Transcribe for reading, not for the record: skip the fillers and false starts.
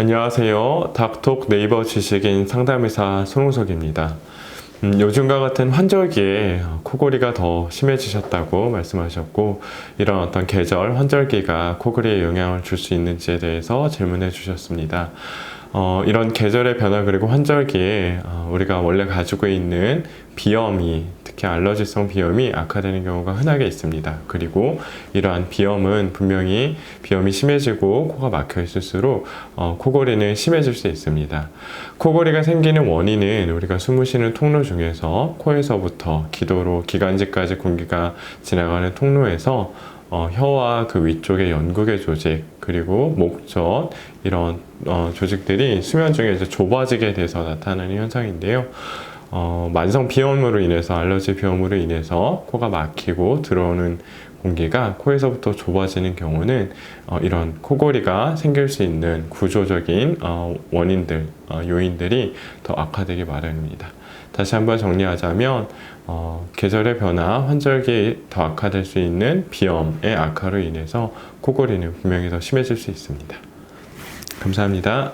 안녕하세요. 닥톡 네이버 지식인 상담의사 손홍석입니다. 요즘과 같은 환절기에 코골이가 더 심해지셨다고 말씀하셨고, 이런 어떤 계절 환절기가 코골이에 영향을 줄 수 있는지에 대해서 질문해 주셨습니다. 이런 계절의 변화 그리고 환절기에 우리가 원래 가지고 있는 비염이, 특히 알러지성 비염이 악화되는 경우가 흔하게 있습니다. 그리고 이러한 비염은 분명히 비염이 심해지고 코가 막혀 있을수록 코골이는 심해질 수 있습니다. 코골이가 생기는 원인은 우리가 숨을 쉬는 통로 중에서 코에서부터 기도로 기관지까지 공기가 지나가는 통로에서 혀와 그 위쪽의 연구개 조직 그리고 목젖 이런 조직들이 수면 중에 이제 좁아지게 돼서 나타나는 현상인데요. 만성 비염으로 인해서 알러지 비염으로 인해서 코가 막히고 들어오는 공기가 코에서부터 좁아지는 경우는 이런 코골이가 생길 수 있는 구조적인 원인들, 요인들이 더 악화되기 마련입니다. 다시 한번 정리하자면 계절의 변화, 환절기에 더 악화될 수 있는 비염의 악화로 인해서 코골이는 분명히 더 심해질 수 있습니다. 감사합니다.